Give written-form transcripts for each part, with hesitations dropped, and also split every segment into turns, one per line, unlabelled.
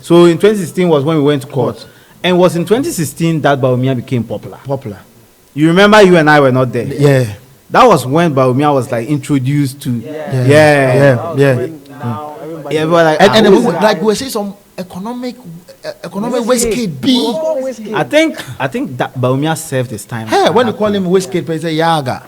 So in 2016 was when we went to court. And it was in 2016 that Bawumia became popular. You remember you and I were not there?
Yeah.
That was when Bawumia was like introduced to.
Yeah.
Everybody
Like we say some economic whiskey B.
I think that Bawumia served his time.
Hey, when you call him whiskey, they say Yaga.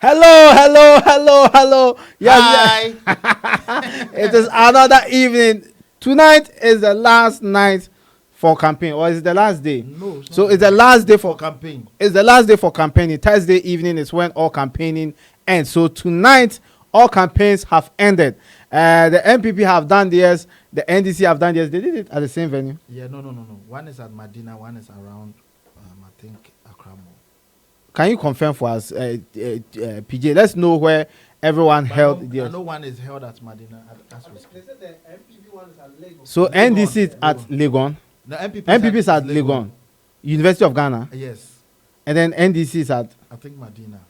Hello. Yes,
Hi.
It is another evening. Tonight is the last night for campaign, or is it the last day?
No.
So it's the last day for
campaign.
It's the last day for campaigning. Thursday evening is when all campaigning ends. So tonight, all campaigns have ended. The MPP have done theirs. The NDC have done theirs. They did it at the same venue.
Yeah, no. One is at Medina. One is around, I think, Accra.
Can you confirm for us, PJ? Let's know where everyone held theirs.
I know one is held at Medina.
They said the MPP one is at Lagos.
So NDC is at Legon.
The
MPP is at Legon. University of Ghana.
Yes.
And then NDC is at.
I think Medina.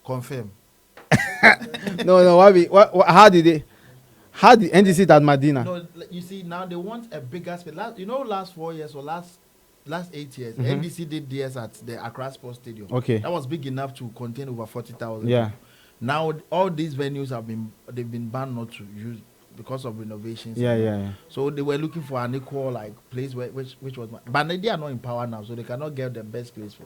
Confirm.
No. How did NDC is at Medina?
No, you see now they want a bigger space. Last 4 years or last 8 years, NDC did theirs at the Accra Sports Stadium.
Okay.
That was big enough to contain over 40,000.
Yeah.
Now all these venues they've been banned not to use because of renovations.
Yeah.
So they were looking for an equal place which was, but they are not in power now, so they cannot get the best place for.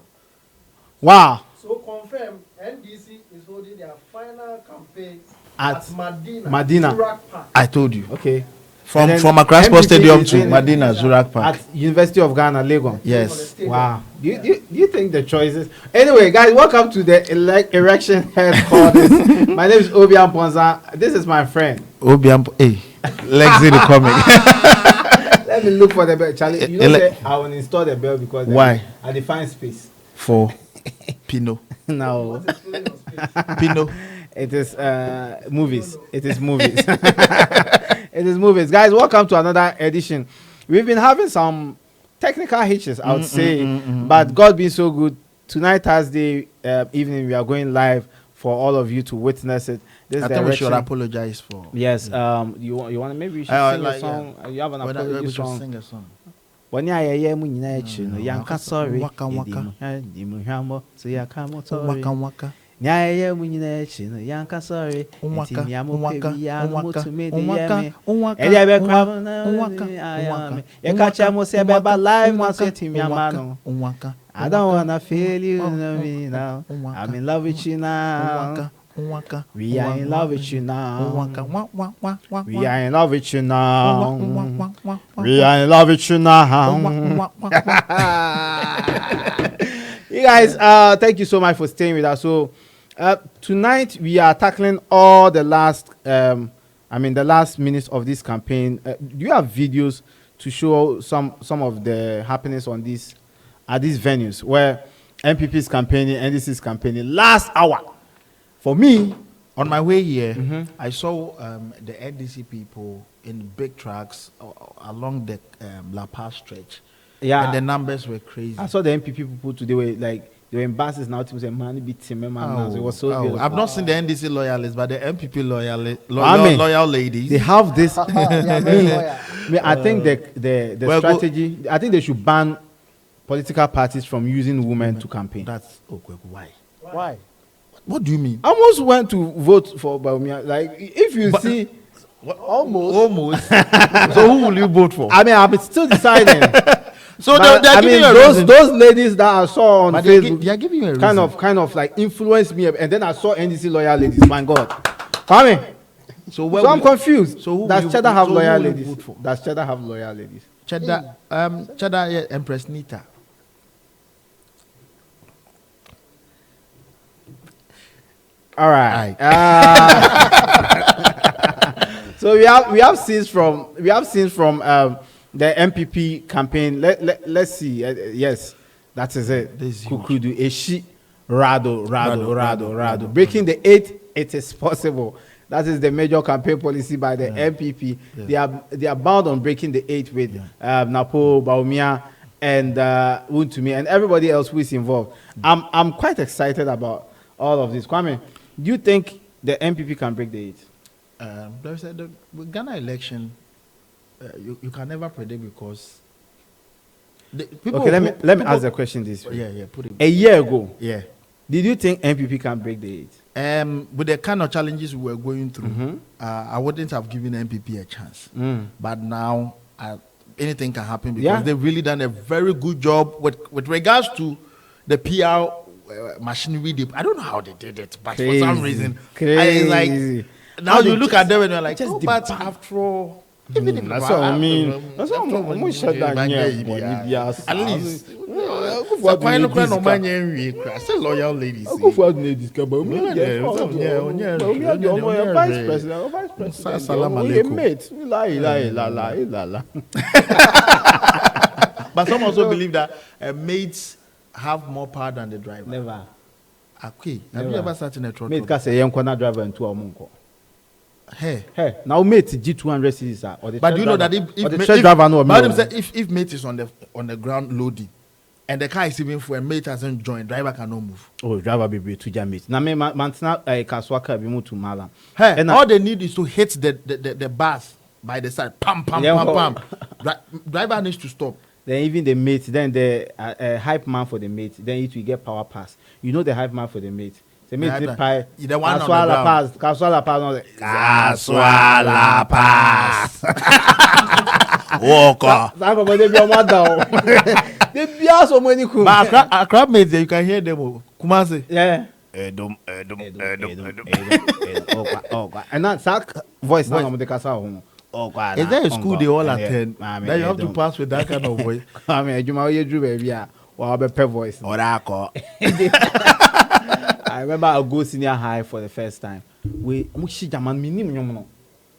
Wow.
So confirm, NDC is holding their final campaign
At
Medina.
Medina.
I told you.
Okay.
From Accra Sports Stadium to Medina, Zurak Park.
At University of Ghana, Legon.
Yes.
Wow. Do you think the choices? Anyway, guys, welcome to the Erection Headkortiz. My name is Obian Ponza. This is my friend.
Obian, hey, Lexi the comic.
Let me look for the bell, Charlie. You know, I will install the bell because
why?
I define space.
For Pino.
No.
Pino.
It is movies. It is movies. It is movies. Guys, welcome to another edition. We've been having some technical hitches, I would say, but God being so good, tonight, Thursday evening, we are going live for all of you to witness it.
I think we should apologize for.
Yes. You want to, maybe you should sing a song. Yeah. You have an apology song.
Sing a song.
When you are mu nyina echi no yanka sorry
waka waka
Nyaya mu nyina echi no yanka sorry
waka
I don't wanna feel you know me now. I'm in love with you now. We are in love with you now. We are in love with you now. We are in love with you now. You guys, thank you so much for staying with us. So tonight we are tackling all the last, the last minutes of this campaign. Do you have videos to show some of the happenings on these venues where MPP is campaigning, NDC is campaigning last hour? For me,
on my way here, I saw the NDC people in big trucks along the La Paz stretch.
Yeah,
and the numbers were crazy.
I saw the MPP people today they were in buses now to say man beat him, man. So it was so beautiful.
I've not seen the NDC loyalists, but the MPP loyal ladies.
They have this. I think the strategy. I think they should ban political parties from using women to campaign.
That's okay. Why?
Why?
What do you mean?
I almost went to vote for Bawumia. Like, if you see,
almost. So who will you vote for?
I'm still deciding.
So they're giving you a reason.
Those ladies that I saw on Facebook,
they are giving you a reason.
kind of like influenced me, and then I saw NDC loyal ladies. My God, Kwame. So I'm confused. So does Cheddar have loyal ladies? Does Cheddar have loyal ladies?
Cheddar, Empress Nita.
All right. So we have scenes from the MPP campaign. Let's see. Yes, that is it. Kukudu Eshi Rado. Breaking the 8, it is possible. That is the major campaign policy by the MPP. Yeah. They are bound on breaking the 8 with Napo, Bawumia, and to me and everybody else who is involved. I'm quite excited about all of this. Kwame, do you think the MPP can break the 8?
There's the Ghana election. You can never predict because.
Okay, let me ask the question this way.
Yeah, put it.
A year ago,
yeah,
did you think MPP can break the 8?
With the kind of challenges we were going through, I wouldn't have given MPP a chance. But now, anything can happen because they've really done a very good job with regards to the PR machinery. I don't know how they did it, but for some reason, like now you look at them and you're like, but after all.
That's what I mean. That's what I'm shut down here.
At least. Why no cry no man here? Say loyal ladies.
Kufuor need this guy, but vice president.
Salam alaikum.
Mate, la.
But some also believe that mates have more power than the driver.
Never.
Okay. Have you ever sat in a truck?
Mate can say young corner driver and 2 amunko.
Hey,
now mate G200 series
but do you know that if mate is on the ground loading and the car is even full and mate hasn't joined, driver cannot move.
Oh, driver be to jam it. Now me mantina Kaswaka be move to Malam.
Hey, and all they need is to hit the bars by the side. Pam. Driver needs to stop.
Then even the mate, then the hype man for the mate, then it will get power pass. You know the hype man for the mate. The mate the pie.
The one on the ground.
Kaswala pass.
Walker.
They be on one down. They be so many cool.
But a crab mates, you can hear them. Kumasi.
Yeah.
Edom.
And that voice now on the Kaswa.
Is there a school they all attend? Then you have to pass with that kind of voice.
I mean, you drew baby. Or a pep voice.
Oracle.
I remember I go senior high for the first time. But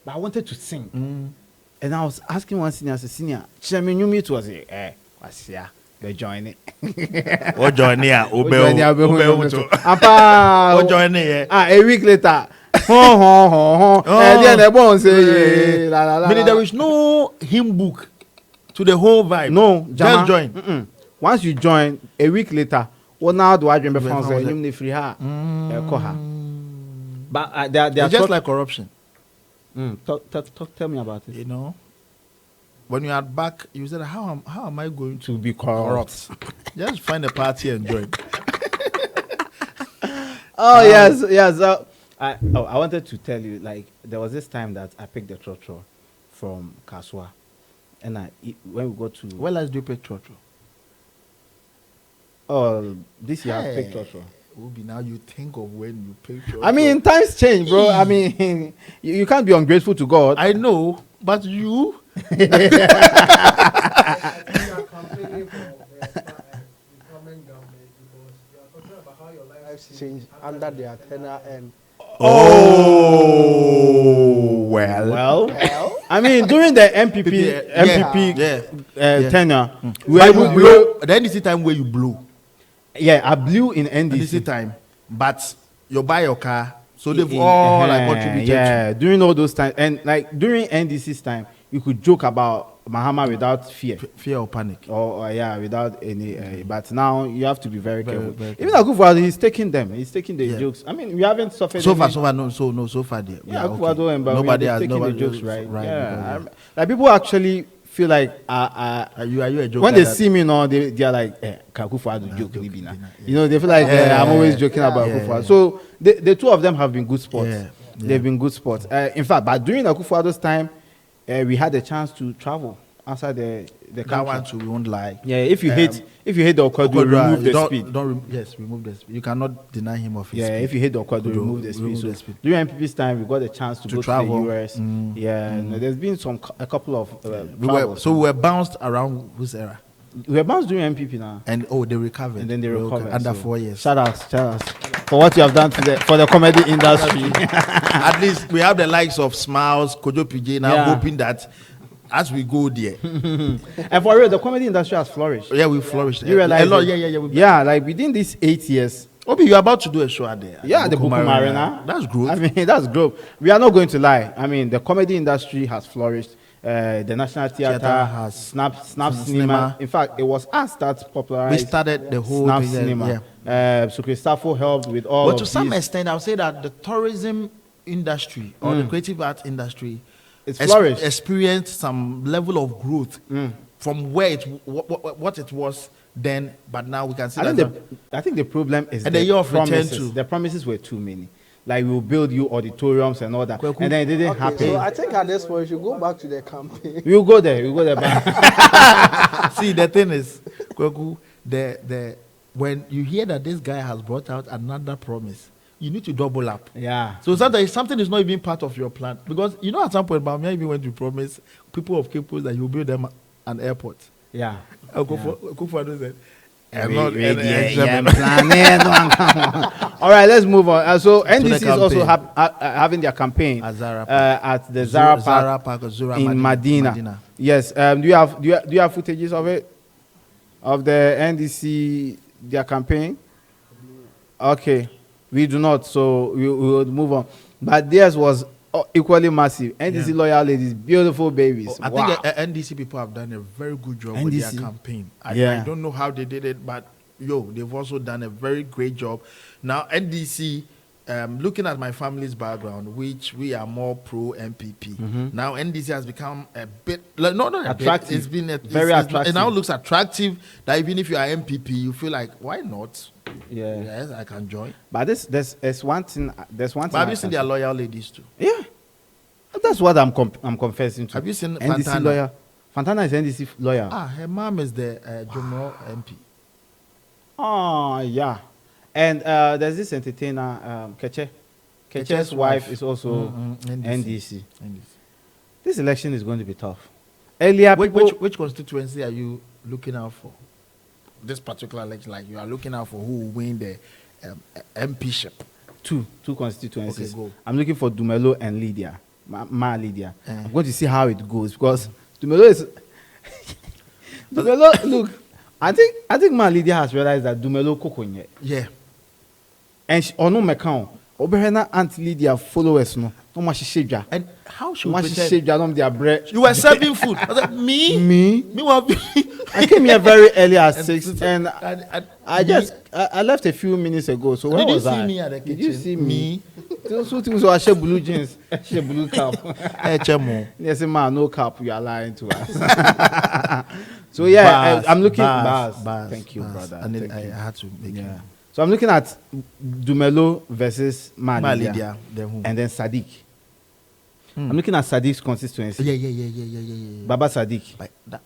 I wanted to sing. And I was asking one senior, I said, senior, it was they join it.
What join here?
A week later.
There is no hymn book to the whole vibe.
No,
just join.
Once you join, a week later, what now do I remember France? You free her, but they are
just like corruption.
Tell me about it.
You know, when you are back, you said, how am I going
to be corrupt?
Just find a party and join.
Yes. I wanted to tell you, like, there was this time that I picked the trotro from Kaswa, and when we go to
where last do you pick trotro?
Oh, this year I picked trotro.
Ubi, now you think of when you pick trotro.
I mean, times change, bro. I mean, you can't be ungrateful to God.
I know, but you.
Changed under their tenure and
well. I mean, during the MPP tenure,
the NDC time where you blew.
Yeah, I blew in NDC
time, but you buy your car, so they've all like contributed.
Yeah, during all those times, and like during NDC's time, you could joke about Mahama without fear
or panic,
or without any. But now you have to be very careful. Even Kufuor, he's taking the jokes. I mean, we haven't suffered
so far. There.
Yeah, Kufuor,
nobody has
taking the jokes, right?
Right.
Yeah, like people actually feel like
are you a joker?
when they see me now, they are like, Kufuor do joke, you know, they feel like I'm always joking about Kufuor. So the two of them have been good sports. They've been good sports. In fact, but during Kufuor's time, we had a chance to travel outside the country.
That one too, we won't lie.
Yeah, if you hate the Okwedo, remove the speed.
Remove the speed. You cannot deny him of his speed.
Yeah, if you hate the Okwedo, remove the speed. So during MPP's time, we got a chance to go
travel.
to the US. And there's been a couple of
we were bounced around whose era?
We were bounced during MPP now.
And they recovered.
And then they recovered.
Under 4 years.
Shout out for what you have done for the comedy industry.
At least we have the likes of Smiles, Kojo PJ now, hoping that as we go there.
And for real, the comedy industry has flourished.
Yeah, we flourished.
You realize
a lot,
yeah, like within these 8 years.
Obi, you're about to do a show there.
Yeah, the Bukum Arena.
That's growth.
I mean, that's growth. We are not going to lie. I mean, the comedy industry has flourished. the National Theatre
has
Snap
Cinema.
Cinema. In fact, it was us that popularized
We started the whole
Snap
thing,
Cinema.
yeah.
So Christopher helped with all
But
of
to some
these.
extent, I would say that the tourism industry or the creative arts industry
It's flourished.
experienced some level of growth from where what it was then, but now we can see that.
I think the problem is
And the year of return
promises.
too.
The promises were too many. Like we'll build you auditoriums and all that,
Kweku.
and then it didn't happen.
So I think at this point we should go back to the campaign.
We'll go there. We'll go there. Back.
See, the thing is, Kweku, when you hear that this guy has brought out another promise, you need to double up.
Yeah.
So sometimes something is not even part of your plan, because you know at some point, Bamia even went to promise people of Cape Coast that you build them an airport.
Yeah.
Kufuor said,
All right, let's move on. So NDC is also having their campaign at the Zara Park in Medina. Yes. Do you have footages of it? Of the NDC their campaign? Okay, we do not. So we will move on. But theirs was equally massive. NDC loyal ladies, beautiful babies.
I think NDC people have done a very good job with their campaign. I don't know how they did it, but they've also done a very great job. Now NDC, looking at my family's background, which we are more pro MPP. Now NDC has become a bit not attractive. It's been very attractive. It now looks attractive that even if you are MPP, you feel like, why not?
Yeah.
Yes, I can join.
But there's one thing. But
have you seen their loyal ladies too?
Yeah. That's what I'm confessing to.
Have you seen
NDC
Fantana?
lawyer? Fantana is NDC lawyer.
Her mom is the Jumro MP.
Oh, yeah. And there's this entertainer, Keche. Keche's wife is also NDC. This election is going to be tough. Earlier,
which constituency are you looking out for? This particular election, like you are looking out for who will win the MPship?
Two constituencies.
Okay, go.
I'm looking for Dumelo and Lydia. Lydia. I'm going to see how it goes because Dumelo is. Dumelo, look, I think Lydia has realized that Dumelo kokonye.
Yeah.
And she no mekao. Oberena Aunt Lydia followers no. No much shebja.
And how should
we pretend? Their bread.
You were serving food. I was like, me?
I came here very early at 6 and I left a few minutes ago. So where was I?
Did you see me at the kitchen?
Did you see me? So I share blue jeans, I share blue cap. Yes, man, no cap. You are lying to us. So yeah, I'm looking bars. Thank you, brother.
And I had to make it.
So I'm looking at Dumelo versus Lydia, and then Sadiq. I'm looking at Sadiq's constituency.
Yeah.
Baba Sadiq.
That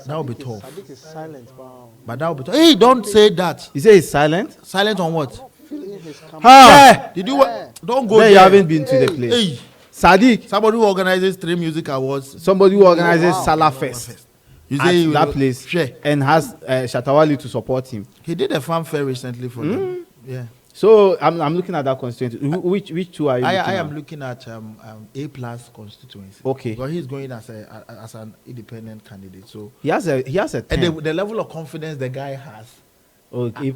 will be tough.
Sadiq is silent,
but that will be tough. Hey, don't say that.
You say he's silent?
Silent on what?
Did you?
Don't go
there. You haven't been to the place.
Hey.
Sadiq.
Somebody who organizes 3 music awards.
Somebody who organizes Salah Fest.
You say
at that place.
Sure.
And has Shatawali to support him.
He did a fanfare recently for them. Yeah.
So I'm looking at that constituency. Which two are you?
I am looking at A+ constituency.
Okay.
Because he's going as an independent candidate. So
he has a 10.
And the level of confidence the guy has.
Oh, A+.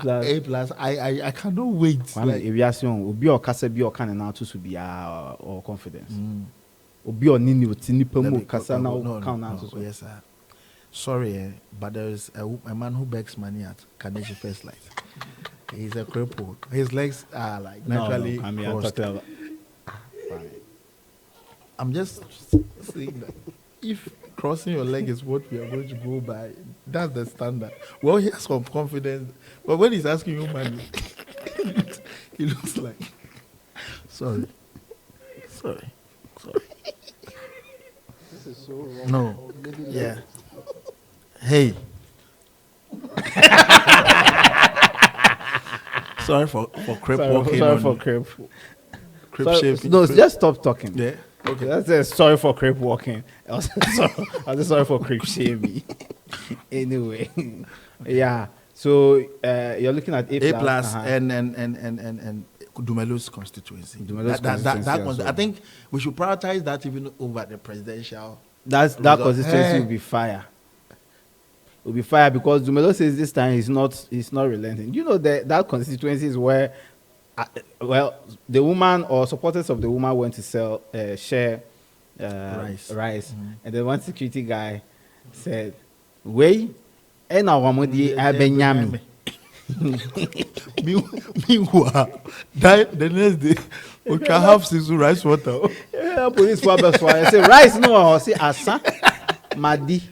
I cannot wait.
Obi or kasa bi or kan na to be or confidence. Obi or nini otinipa mu kasa na kan na to.
Yes, sir. Sorry, but there is a man who begs money at Carnegie First Light. He's a cripple. His legs are like naturally crossed. I'm just saying that if crossing your leg is what we are going to go by, that's the standard. Well, he has some confidence, but when he's asking you money, he looks like, sorry.
This is so wrong.
No. Yeah. Hey. Sorry for crip walking.
Sorry for crip.
Crip shaping.
No, just stop talking.
Yeah. Okay.
That's sorry for crip walking. I was sorry for crip shaming. Anyway, yeah. So you're looking at A+,
and Dumelo's constituency. I think we should prioritize that even over the presidential.
That constituency will be fire. Will be fire because Dumelo says this time he's not relenting. You know that constituency is where, the woman or supporters of the woman went to share rice. And then one security guy said, "Wait, and our modi abenyami."
Meanwhile, the next day, we can have sisu rice water.
Yeah, police for I say rice no, I say asa, madi.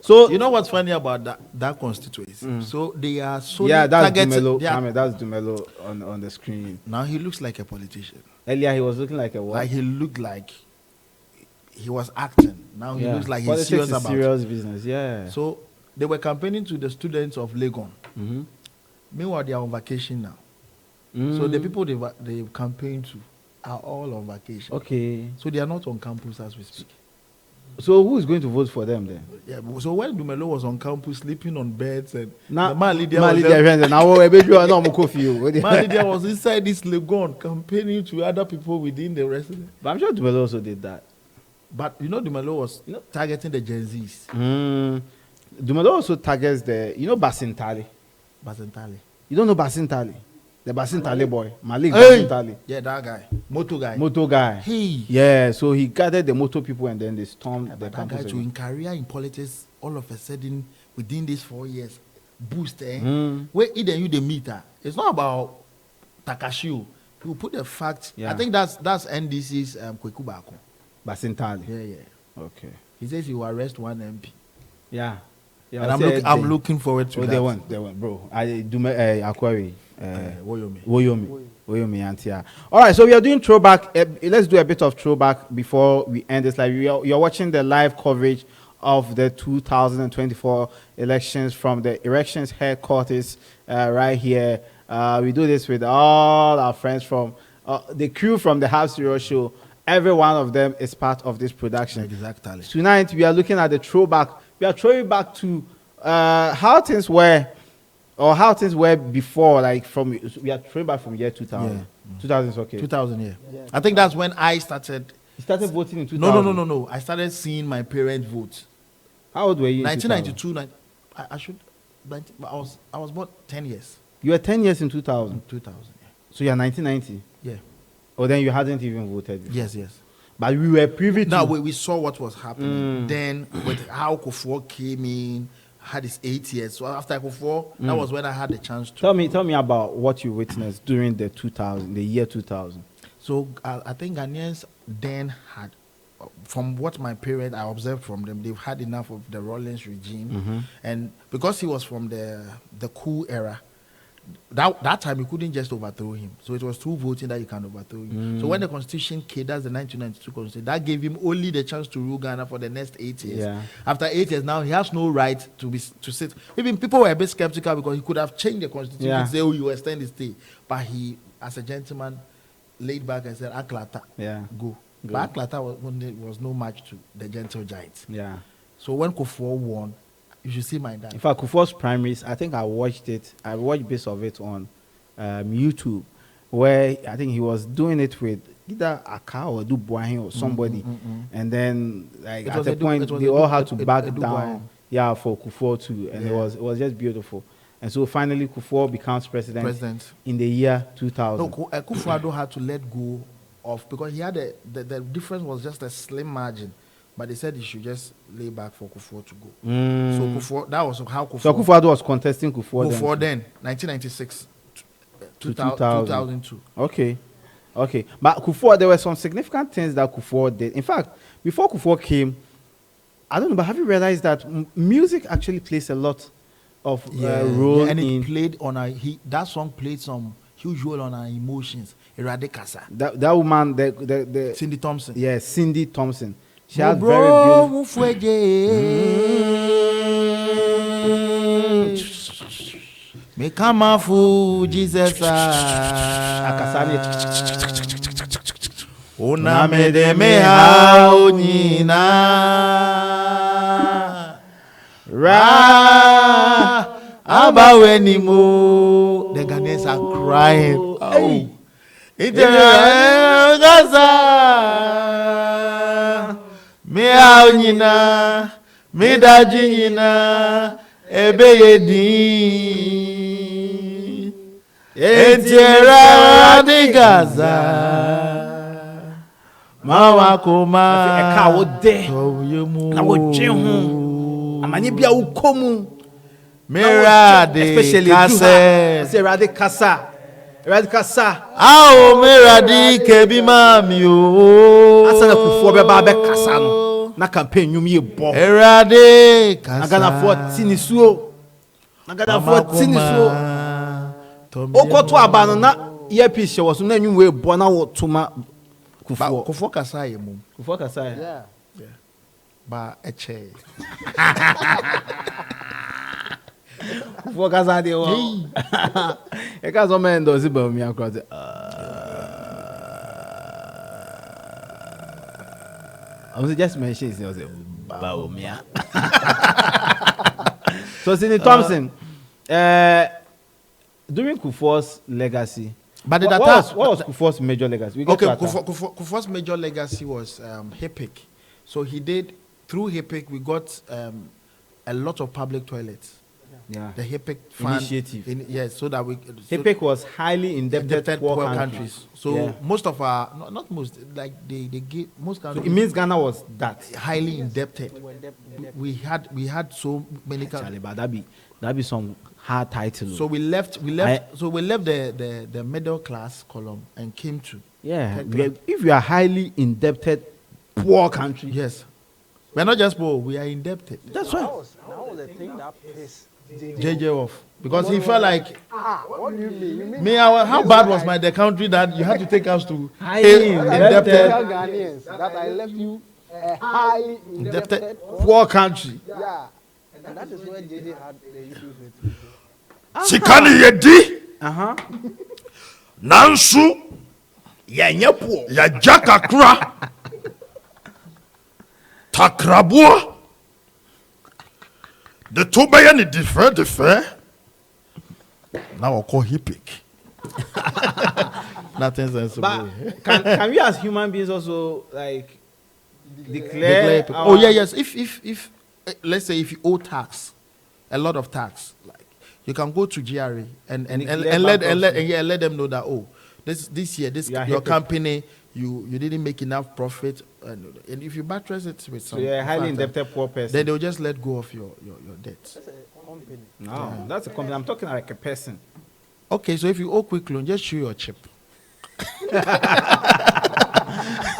So
you know what's funny about that constituency? So they are so
that's Dumelo. That's Dumelo on the screen.
Now he looks like a politician.
Earlier he was looking like a what?
Like he looked like he was acting. Now he looks like he's serious about
serious business. Yeah.
So they were campaigning to the students of Legon.
Mm-hmm.
Meanwhile, they are on vacation now. So the people they campaign to are all on vacation.
Okay.
So they are not on campus as we speak.
So who is going to vote for them then?
Yeah. So when Dumelo was on campus sleeping on beds and
now
Lydia was inside this Legon campaigning to other people within the residence.
But I'm sure Dumelo also did that.
But Dumelo was targeting the Gen Zs.
Dumelo also targets Basintali.
Basintali.
You don't know Basintali? The Basintali boy. Malik
Hey!
Basintali.
Yeah, that guy. Moto guy.
Hey. Yeah, so he gathered the moto people and then they stormed the
that
campus.
guy to in career in politics, all of a sudden, within these 4 years, boost. Where either you the meter. It's not about Takashio. You put the fact.
Yeah.
I think that's NDC's Kwekubako.
Basintali.
Yeah.
Okay.
He says he will arrest one MP.
Yeah.
And I'm looking forward to that.
They won, bro. I do Aquari. Woyomi Antia. All right, so we are doing throwback. Let's do a bit of throwback before we end this live. You're watching the live coverage of the 2024 elections from the Erections Headkortiz right here. We do this with all our friends from the crew from the Half Serious Show. Every one of them is part of this production.
Exactly.
Tonight we are looking at the throwback. We are throwing back to how things were before, like we are throwing back from year 2000.
Yeah.
2000 is okay.
2000, yeah. I think that's when I started.
You started voting in 2000?
No. I started seeing my parents vote.
How old were you?
1992. I was about 10 years.
You were 10 years in 2000.
2000. Yeah.
So you're 1990.
Yeah.
Or then you hadn't even voted before.
Yes.
But we were privy to.
Now we saw what was happening. Then with how Kufuor came in, had his 8 years. So after Kufuor, that was when I had the chance to.
Tell me about what you witnessed during the year 2000.
So I think Ghanaians then had, from what my parents I observed from them, they've had enough of the Rawlings regime, and because he was from the coup era. That time you couldn't just overthrow him, so it was through voting that you can overthrow him. So when the constitution came, that's the 1992 constitution, that gave him only the chance to rule Ghana for the next 8 years.
Yeah.
After 8 years, now he has no right to sit. Even people were a bit skeptical because he could have changed the constitution and say, "Oh, you extend his stay," but he, as a gentleman, laid back and said, "Aklata, go." But Aklata was no match to the gentle giant.
Yeah.
So when Kufuor won, you should see my dad.
In fact, Kufuor's primaries, I think I watched bits of it on YouTube, where I think he was doing it with either Aka or Dubois or somebody. And then like at the point, they all had to back down for Kufuor too. And it was just beautiful. And so finally, Kufuor becomes president in the year 2000.
No, Kufuor had to let go of, because he had the difference was just a slim margin. But they said he should just lay back for Kufuor to go. So Kufuor, that was how Kufuor.
So Kufuor was contesting Kufuor
then 1996, 2002.
Okay. But Kufuor, there were some significant things that Kufuor did. In fact, before Kufuor came, I don't know, but have you realized that music actually plays a lot of role
and it played on that song played some huge role on our emotions. Eradicasa.
That woman, the
Cindy Thompson.
Yes, Cindy Thompson. She had very beautiful.
Me come fu Jesus. Ona me de me ha onina. Ra abawenimo. The Ghanaians are crying. Oh. Gaza. Me aunina, me dajina, ebeyedi, etiera de Gaza. Mama Kuma.
A car would there. I would jail home. I'm an Ibia Ukomu.
Mirade,
especially
Kase.
Say Rade Kasa. Rade Kasa.
Ah, Mirade, Kebi Mamio.
I said a Kufuor Babe Kasano. Na campaign you me a bomb.
Mirade, Kasa.
I got a 14 suo. I got a 14 suo. Oko to Abanana, earpiece was no new way, Bona to my Kufuor.
Kufuor Kasa, you
Kufuor Kasa.
Yeah.
Ba Eche.
Kufuor Kasa, they were. A Kasa man does it, but me across it. I was just mentioning it was a Baumia. So, Sidney Thompson, during Kufuor's legacy,
but
what was Kufuor's major legacy?
Okay, Kufuor's major legacy was HIPIC. So he did, through HIPIC, we got a lot of public toilets.
Yeah.
The HIPIC
initiative.
Yes, so that we.
HIPIC was highly indebted poor countries.
So
yeah.
most of our, not most, like they give most countries.
So it means Ghana was that
highly indebted. We had so many
countries. But that be some hard title.
So we left the middle class column and came to.
Yeah. If you are highly indebted poor country.
Yes. We're not just poor, we are indebted.
That's right.
That was the thing that pissed
JJ off. Because he felt like,
what do you mean?
How bad was the country that you had to take us to
highly indebted
Ghanaians that I left you a highly indebted
poor country.
Yeah. And that is where JJ had the issues with.
Sikani yedi. Nansu.
Yeah, poor.
Ya jakakra. Takrabua. The two bayan is different. Now I'll call HIPIC.
Nothing sensible.
But can we as human beings also like declare
yes. If let's say if you owe tax, a lot of tax, like you can go to GRA and let them know that this year your company you didn't make enough profit, and if you buttress it with some,
so you're a highly indebted poor person,
then they'll just let go of your debt.
That's a company.
No, that's a company. I'm talking like a person.
Okay, so if you owe quick loan, just show your chip.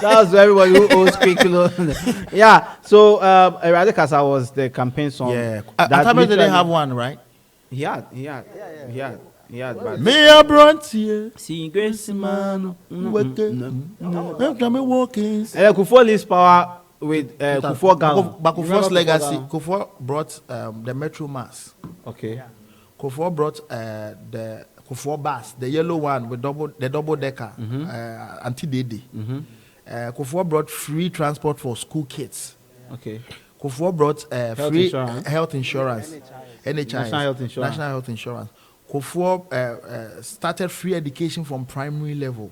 That's everybody who owes quick loan. Yeah. So Erade Kasa was the campaign song.
Yeah. Atta Mills didn't have one, right?
He had. But
me a brontier.
See grace man.
Walking.
Kufuor leaves power with Kufuor Gallon.
But Kufuor's legacy, Kufuor brought the Metro Mass.
Okay. Yeah.
Kufuor brought the Kufuor bus, the yellow one with double decker, anti-DD. Kufuor brought free transport for school kids.
Okay.
Kufuor brought free health insurance.
NHIS. National
health insurance. Kufuor started free education from primary level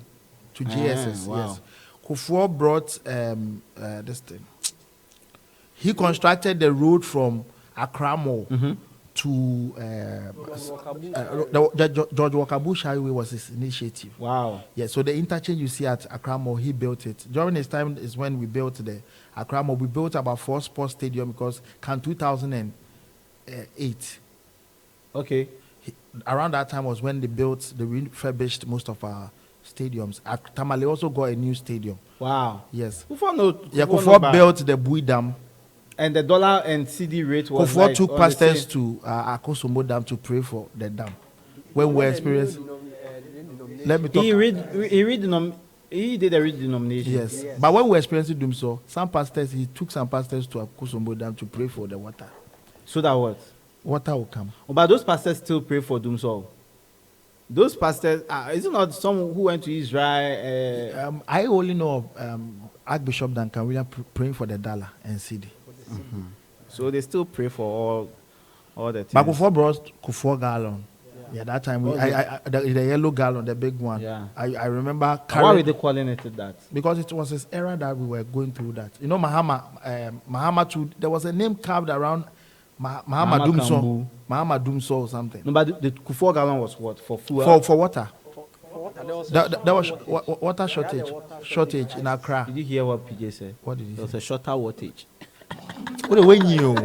to JSS.
Wow.
Yes. Kufuor brought this thing. He constructed the road from Accra Mall to George Walker Bush Highway was his initiative.
Wow.
Yeah, so the interchange you see at Accra Mall, he built it. During his time is when we built the Accra Mall. We built about 4 sports stadium because 2008.
Okay.
Around that time was when they refurbished most of our stadiums. Tamale also got a new stadium.
Wow.
Yes.
Kufuor
built the Bui Dam.
And the dollar and CD rate was
Kufuor took pastors to Akosombo Dam to pray for the dam. When we experienced... Let me talk.
He did a redenomination.
Yes. But when we experienced DUMSOR, he took some pastors to Akosombo Dam to pray for the water.
So that what?
Water will come.
But those pastors still pray for DUMSOR. Those pastors, is it not someone who went to Israel?
I only know of Archbishop Duncan William praying for the dollar and CD.
So they still pray for all the things.
But Kufuor brought Kufuor Gallon. Yeah, that time the yellow gallon, the big one. Yeah. I remember.
Why were they calling it that?
Because it was his era that we were going through that. You know, Mahama too. There was a name carved around Mahama DUMSOR. Mahama DUMSOR or something.
No, but the Kufuor Gallon was what? For fuel?
For water. There was water shortage in Accra.
Did you hear what PJ said?
What did he
There was
say?
a shorter wattage.
When you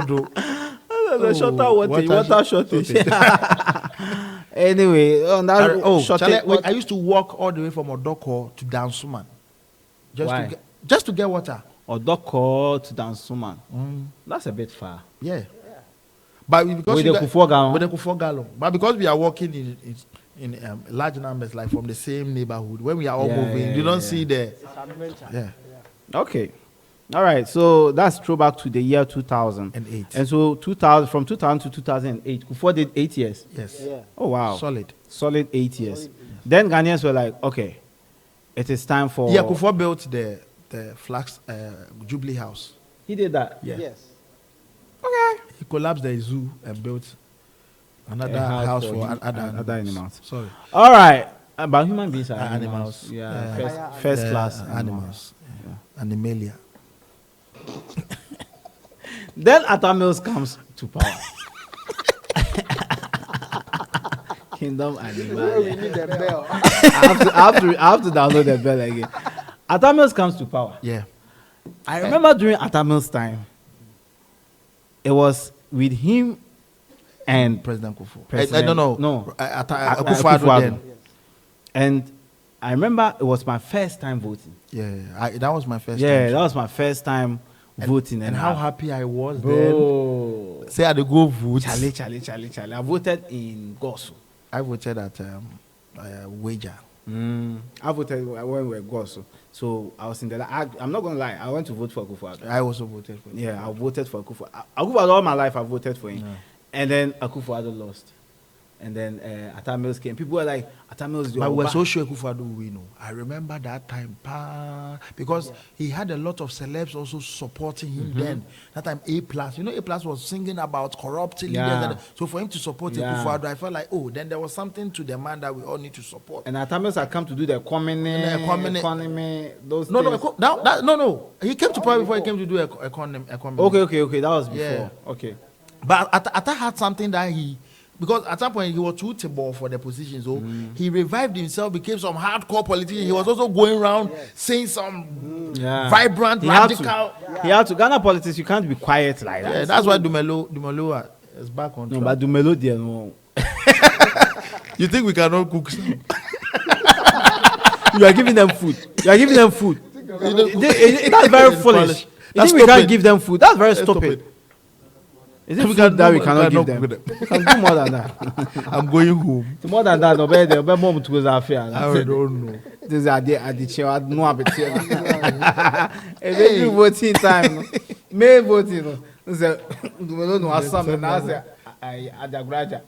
do.
There's a shorter wattage. Water shortage. Anyway, on that shortage.
I used to walk all the way from Odoko to Dansuman.
Why?
Just to get water.
Odoko to Dansuman. That's a bit far.
Yeah. But because
With the Kufuor gallon.
with the Kufuor gallon. But because we are walking in large numbers, like from the same neighborhood, when we are all moving, you don't see the.
It's adventure.
Yeah.
Okay. All right. So that's throwback to the year 2000. And so 2000, from 2000 to 2008, Kufuor did 8 years.
Yes.
Yeah.
Oh, wow.
Solid.
Solid 8 years. Then Ghanaians were like, okay, it is time for...
Yeah, Kufuor built the Flax Jubilee House.
He did that.
Yeah.
Yes.
Okay.
He collapsed the zoo and built another
A
house for
other animals.
Sorry.
All right. But human beings are
Animals.
Yeah.
Yeah.
First class
animals. Animalia.
Then Atta Mills comes to power. Kingdom Animal.
We need the bell.
I have to download the bell again. Atta Mills comes to power.
Yeah.
I remember during Atta Mills' time, it was with him and
President Kufuor.
President-
No.
no.
Kufuor then.
And I remember it was my first time voting.
Yeah. That was my first
Yeah,
time.
that was my first time voting.
And how happy I was
Bro.
then. Say I had to go vote.
Charlie. I voted in Gosu.
I voted at Wager.
I voted when we were Gosu. So I was in the... I'm not going to lie. I went to vote for Kufuor.
I also voted for him.
Yeah, I voted for Kufuor. Kufuor, all my life, I voted for him.
Yeah.
And then Kufuor lost. And then Atta Mills came. People were like, Atta Mills...
But we were so sure Kufuor will win. I remember that time. Because he had a lot of celebs also supporting him then. That time, A+. You know, A+ was singing about corrupting leaders. So for him to support Kufuor, I felt like, then there was something to the man that we all need to support.
And Atta Mills had come to do the economy, those things.
No. He came to power before he came to do economy.
Okay. That was before.
Yeah.
Okay.
But Atta had something that because at some point he was too table for the position, so he revived himself, became some hardcore politician. He was also going around saying some vibrant, radical.
He had to. Ghana politics, you can't be quiet like that.
Yeah, that's why Dumelo is back on track.
No, but Dumelo there, no.
You think we cannot cook?
You are giving them food. That's very foolish. You think we can't give them food? That's very stupid. Is it food that we cannot give them? We can do more than that.
I'm going home.
More than that, no better. Mom to go affair.
I don't know.
This is the chair. No appetite. Every voting time. May voting. Say, Dumelo no asam na say I adagraja.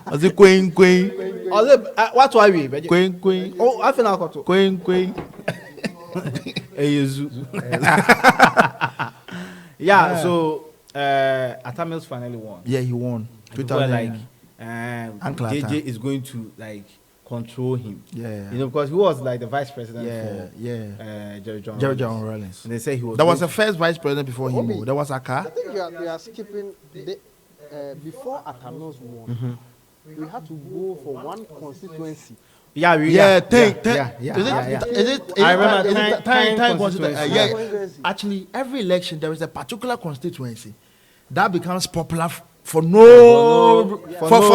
Was it queen?
What why we?
Queen.
Oh, I feel like
Queen.
Yeah, so Atta Mills finally won.
Yeah, he won.
People were like,
Uncle Atta.
JJ is going to like control him.
Yeah.
You know, because he was like the vice president for Jerry John
Rollins.
And they say he was.
There was a first vice president before him.
Obi,
There was a
I
car.
think you are skipping before Atta Mills won. We had to go for one constituency.
Yeah.
Is it?
I remember
time
constituency.
Yeah. Actually, every election there is a particular constituency that becomes popular for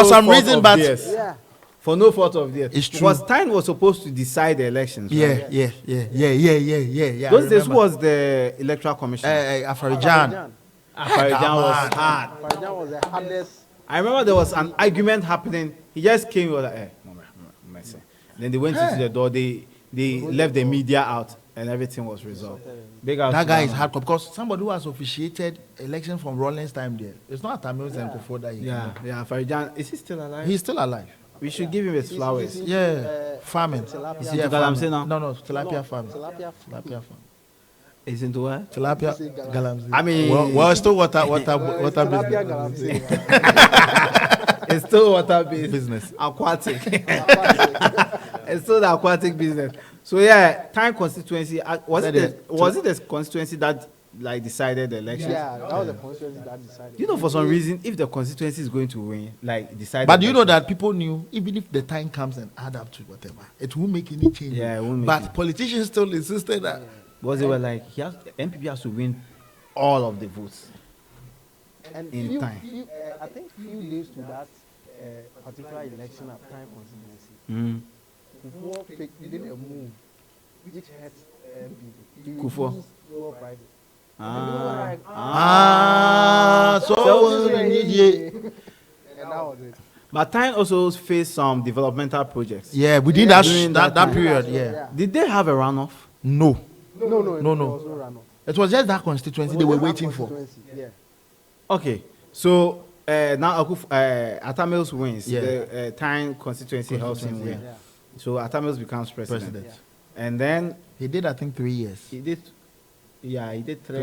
some reason, but
Yeah.
For no fault of theirs.
It's true.
Because time was supposed to decide the elections. Right?
Yeah.
Those days, who was the electoral commissioner?
Afarijan.
Afarijan was hard.
Afarijan was the hardest.
I remember there was an argument happening. He just came. He was like, mercy. Then they went into the door. They left the media out, and everything was resolved.
That guy is hardcore because somebody who has officiated election from Rollins' time there. It's not Atta Mills and Kufuor that he.
Yeah. Farijan, is he still alive?
He's still alive.
We should give him his flowers.
Farming.
Tilapia.
Is he into Galamsey now?
No, tilapia farming.
Tilapia.
Tilapia farming.
Is into what?
Tilapia galamsey.
I mean,
well, it's still water
Tilapia
business.
Galamsey.
it's still water-based
Business.
aquatic. It's still the aquatic business. So yeah, time constituency. Was it the constituency that like decided the election.
Yeah, that was the constituency that decided.
You know, for some reason, if the constituency is going to win, like decide.
But you know that people knew, even if the time comes and add up to whatever, it won't make any change.
Yeah, it won't make
but
it.
politicians still insisted that.
Because they were like, MPP has to win all of the votes.
And
in time.
I think few days to that particular election at time constituency, Kufuor did a move which hurt MPP.
Kufuor.
Private.
So
And that was it.
But time also faced some developmental projects.
yeah, within
During
that
that
period,
time.
yeah.
Did they have a runoff?
No,
No.
No.
There was no runoff.
it was just that constituency they were waiting for.
Yeah.
Okay, so now Atta Mills wins.
Yeah.
The time constituency helps him win.
Yeah.
So Atta Mills becomes president.
President.
And then
He did, I think, 3 years.
he did three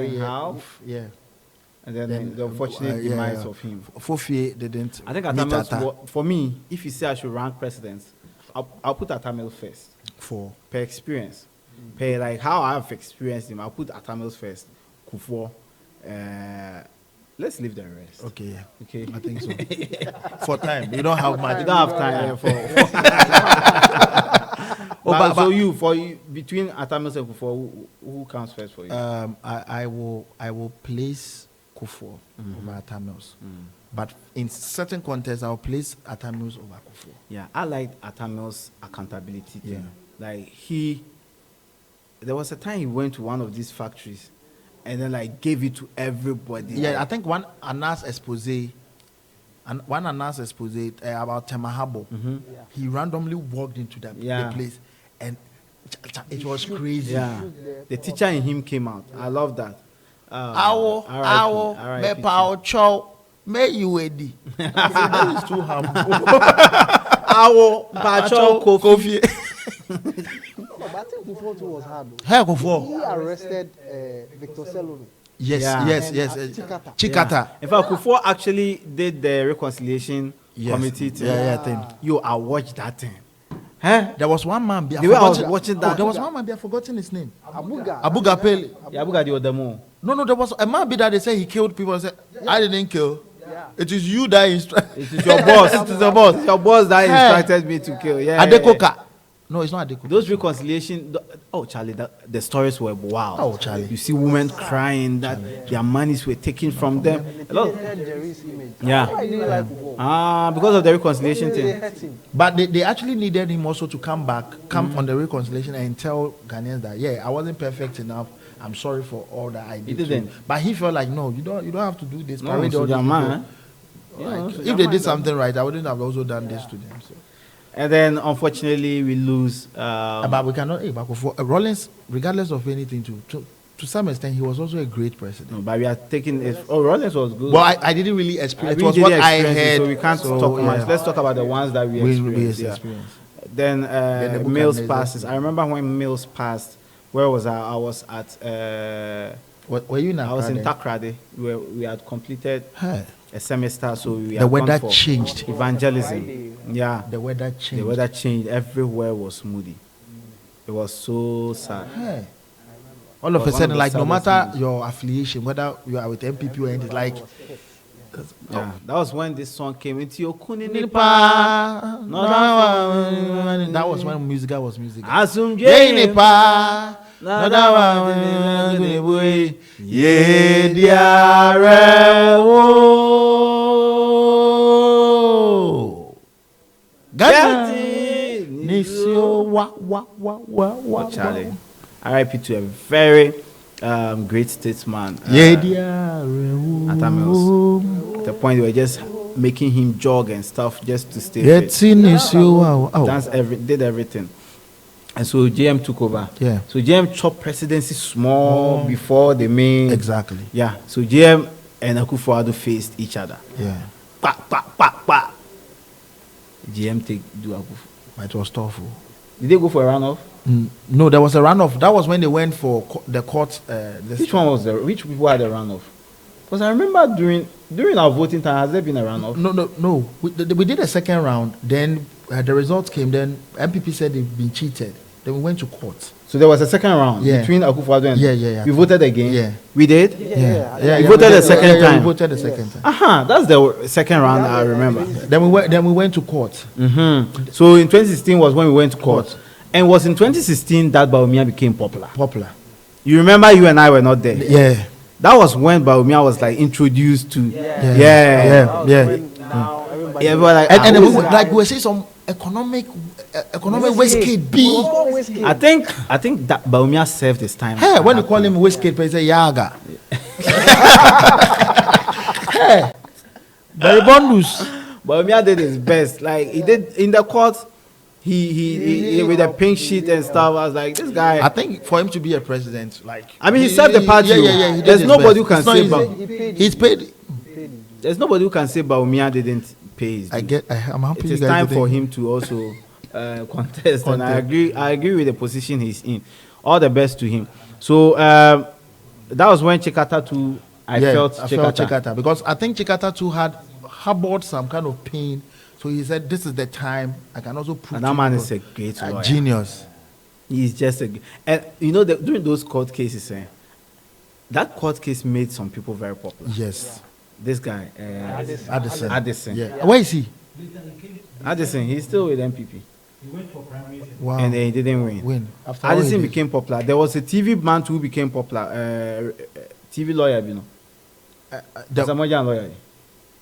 and a half.
Yeah.
And then the unfortunate demise of him.
Fofie didn't.
I think Atta
meet
Mills,
Atta
for me, if you say I should rank presidents, I'll put Atta Mills first.
for.
Per experience. Per like how I've experienced him, I'll put Atta Mills first. Kufuor. Let's leave the rest.
Okay, yeah.
Okay.
I think so. For time, you don't have much.
You don't have time for. So between Atta Mills and Kufuor, who comes first for you?
I will place Kufuor over Atta Mills. But in certain contests, I'll place Atta Mills over Kufuor.
Yeah, I like Atta Mills' accountability.
Yeah.
Like there was a time he went to one of these factories, and then like gave it to everybody.
Yeah, I think one announced expose about Temahabo. He randomly walked into the place, and it was crazy.
Yeah, the teacher in him came out. I love that.
Awo, me pao chow, me you edi. That is too humble.
Awo, Bacho, Kofi.
No, but I think Kufuor too was hard.
Hey, Kufuor.
He arrested Victor Selome.
Yes.
Chikata.
Chikata.
In fact, Kufuor actually did the reconciliation committee thing.
Yeah, thing.
Yo, I watched that thing. Huh?
There was one man.
The way I was watching that.
There was one man. I've forgotten his name.
Abuga.
Pele.
Yeah, Abuga the other more.
No. There was a man that they say he killed people. I said, I didn't kill. It is you that instructed.
It is your boss. It is your boss. It's your boss that instructed me to kill. Yeah.
Adekoka. No, it's not Adekoka.
Those reconciliation. Oh, Charlie, the stories were wild.
Oh, Charlie.
You see women crying that their monies were taken from them. A lot.
Jerry's image.
Yeah.
I didn't like Kufuor.
Because of the reconciliation
They
thing.
hurt him.
But they actually needed him also to come on the reconciliation and tell Ghanaians that I wasn't perfect enough. I'm sorry for all that I did.
He didn't.
But he felt like, no, you don't have to do this.
No,
Parade all
so
these
your man.
people. Like, if they did something right, I wouldn't have also done this to them. So.
And then, unfortunately, we lose.
But we cannot. For Rollins, regardless of anything, to some extent, he was also a great president.
No, but we are taking it. Oh, Rollins was good.
Well, I didn't really experience. It was
really
what I
experienced it,
heard.
so we can't talk much. Let's talk about the ones that we experienced.
experienced.
Then
the book
Mills
and
passes. I remember when Mills passed. Where was I? I was at.
Were you in
I was in
Takrade?
Takrade. We had completed
Hey.
a semester, so we
The
had
weather
gone for
changed.
evangelism. Yeah,
The weather changed.
the weather changed. Everywhere was moody. It was so sad.
Hey. All of
Was
a
one
sudden,
of the
like no
saddest
matter
moments.
your affiliation, whether you are with MPP or anything, like
Yeah, that was when this song came into your kunini
that was when musical was musical.
Asum
Jane
Jane
pa, ye diare wo. Gati nisio wa.
Charlie. R.I.P. to a very great statesman.
Ye diare wo.
Atta Mills. At the point they were just making him jog and stuff just to stay fit.
Yeti nisio wa.
Did everything. And so JM took over.
Yeah.
So JM chopped presidency small before the main.
Exactly.
Yeah. So JM and Kufuor faced each other.
Yeah.
Pa. JM do Akufo.
But it was tough.
Did they go for a runoff?
No, there was a runoff. That was when they went for the court.
Which which people had a runoff? Because I remember during our voting time, has there been a runoff?
No. We did a second round. Then the results came. Then MPP said they've been cheated. Then we went to court.
So there was a second round between Akufo-Addo and
Yeah.
We voted again.
Yeah.
We did.
Yeah.
We voted the second time.
We voted the second time.
That's the second round I remember.
Then we went to court.
So in 2016 was when we went to court, and it was in 2016 that Bawumia became popular. You remember you and I were not there.
Yeah.
That was when Bawumia was like introduced to.
Yeah.
Now everybody.
Yeah, but
And then we were saying some economic whiskey B.
I think that Bawumia served his time.
Hey, when you call him whiskey, he say Yaga. Hey, very bondus.
Bawumia did his best. Like he did in the court. He with the pink sheet and stuff. I was like, this guy.
I think for him to be a president, like
I mean, he served the party.
Yeah. He
There's
did his
nobody
best.
who can
It's not
say
easy. He's paid.
There's nobody who can say Bawumia didn't pay his due.
I'm happy.
It
you
is
guys
time
didn't.
for him to also contest, and I agree with the position he's in. All the best to him. So that was when Chikata too. I felt Chikata
because I think Chikata too had harbored some kind of pain, so he said, "This is the time I can also prove."
And that man is a great lawyer.
Genius.
He's just and you know during those court cases, that court case made some people very popular.
Yes.
This guy, Addison.
Yeah. Where is he?
Addison, he's still with MPP.
He went for primaries.
Wow.
And then he didn't win.
After all he
Addison
did.
became popular. There was a TV man who became popular. TV lawyer, you know. Samojan lawyer.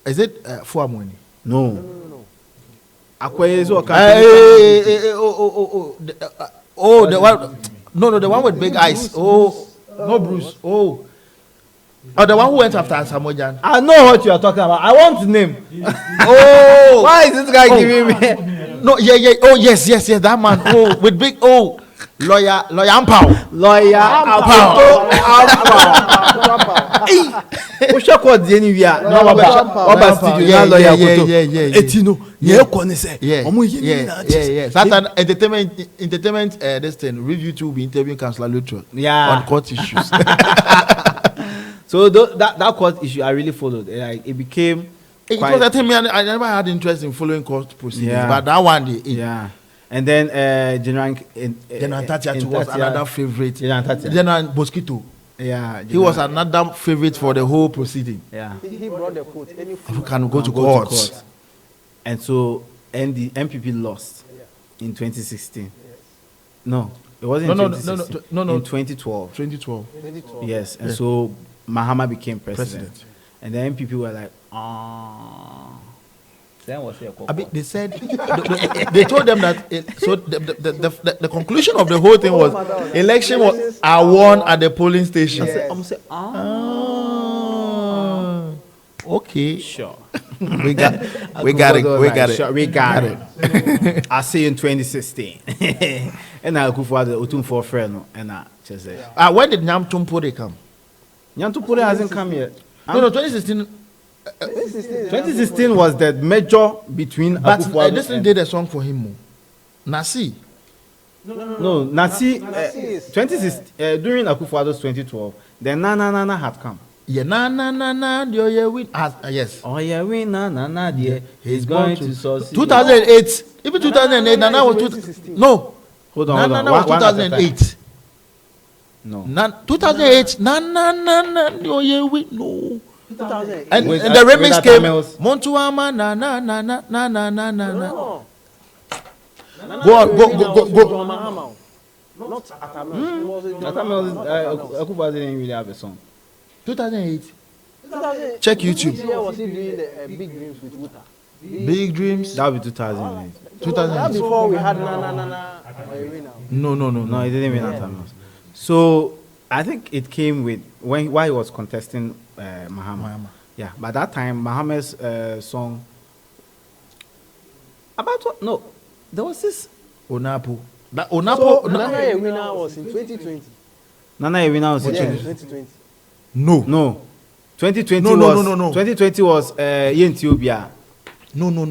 Is it Fuamweni?
No. Akwaye is
The one. No, the one with big eyes. Oh, no, Bruce. Oh, the one who went after Samojan.
I know what you are talking about. I want the name.
Oh,
Why is this guy giving me?
No, yeah. Oh, yes. That man. Oh, with big. Oh, lawyer Ampao.
Lawyer Ampao. O ṣe kọ di ẹni wia na ọba studio na lawyer Akoto etino yẹ kọ ni sẹ ọmọ yẹ ni na
yeah. Saturday entertainment this thing review to be interviewing Councillor Luttrell on court issues.
So that court issue I really followed. Like it became.
It was a thing I never had interest in following court proceedings, but that one
and then General
Tatia was another favorite.
General
Mosquito.
Yeah,
he was another favorite for the whole proceeding.
Yeah, he brought the court.
You can go to court.
And so, and the MPP lost in 2016. Yes. No, it wasn't in 2016. No. In 2012.
2012.
Yes, and so Mahama became president. And the MPP were like,
they said they told them that the conclusion of the whole thing was election was won at the polling station. Okay,
sure.
we got it.
I'll see you in 2016. And I go for the Otum for friend and I just say.
When did Nyam Tumpore come?
Nyam Tumpore hasn't come yet.
No, 2016.
2016 was the major between.
But this did a song for him. Nasi.
No, Nasi. 2016 during Akufo-Addo's 2012, then Na had come.
Yeah, na, yeah, win. Yes.
Oh yeah, win na, dear. He's going to succeed.
2008, even 2008, Nana was 2016. No.
Hold on.
Nana was 2008.
No.
2008, na, oh yeah, win. No. And the remix came. Montuama na.
No.
Go.
Not Atta Mills.
Atta Mills, Akufo didn't really have a song.
2008. Check YouTube.
Which year was he doing the Big Dreams with Wuta?
Big Dreams.
That would be 2008.
2008.
Before we had na.
No,
he didn't win Atta Mills. So I think it came with why he was contesting Mahama. Yeah, by that time Mahama's song about what? No, there was this
Onapo.
So Nana Yewina was in 2020.
Nana Yewina was in
2020.
No.
2020
No.
was 2020 was Ethiopia.
No. Nana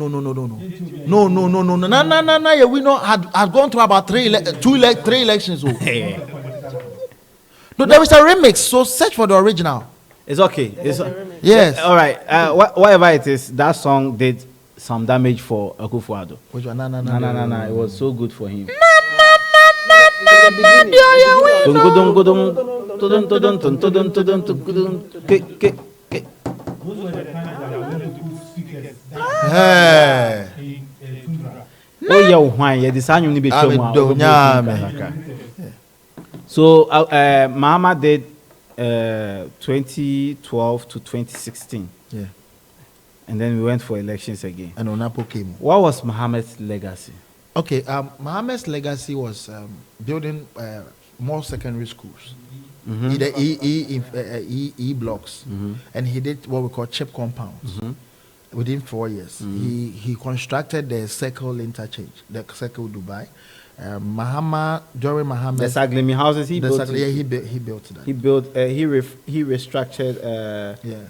Yewina had gone through about three elections. No, there is a remix, so search for the original.
It's okay.
Yes.
All right. Whatever it is, that song did some damage for Akufo-Addo.
Which one?
It was so good for him.
Hey.
Oh yeah, why? Yeah, this annual ni be chemo. So Mahama did 2012 to 2016.
Yeah.
And then we went for elections again.
And Onapo came.
What was Mohammed's legacy?
Okay, Mohammed's legacy was building more secondary schools. He did E blocks, and he did what we call chip compounds. Within 4 years, he constructed the Circle interchange, the Circle Dubai. During Mahama,
The Saglimi houses he built.
Yeah, he built that.
He built. He restructured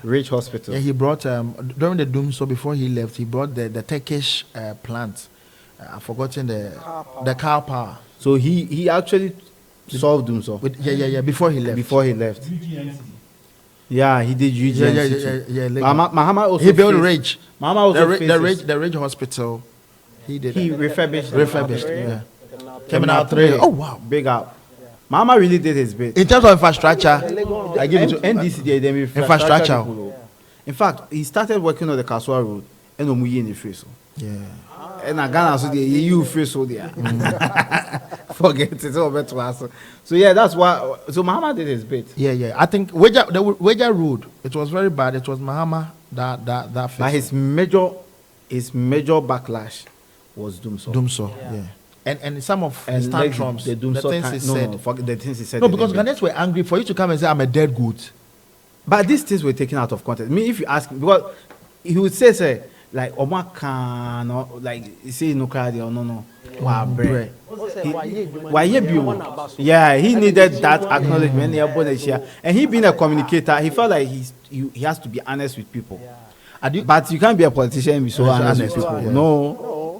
Ridge Hospital.
Yeah, he brought during the DUMSOR before he left. He brought the Turkish plant. I've forgotten the car power.
So he actually solved DUMSOR.
Yeah. Before he left.
Yeah, he did UGMCT.
Yeah.
Mahama also
He built Ridge.
Mahama also
the Ridge Hospital. He did.
He refurbished.
Yeah. Terminal 3. Oh wow,
big up. Mahama really did his bit.
In terms of infrastructure, I give it to
NDC. Them
infrastructure.
In fact, he started working on the Kaswa Road and Omuyi in the face.
Yeah.
And Ghana so the EU face so there. Forget it all better to us. So yeah, that's why. So Mahama did his bit.
Yeah. I think Weja Road, it was very bad. It was Mahama that fixed.
But his major backlash was DUMSOR.
DUMSOR, yeah. And some of his tantrums,
the things he said. No, forget the things he said.
No, because Ghanaians were angry for you to come and say I'm a dead goat.
But these things were taken out of context. I mean, if you ask, because he would say like Oma can or like say no crowd or no. Wow, bre. Yeah, he needed that acknowledgement. And he being a communicator, he felt like he has to be honest with people. But you can't be a politician and be so honest with people. Yeah. No.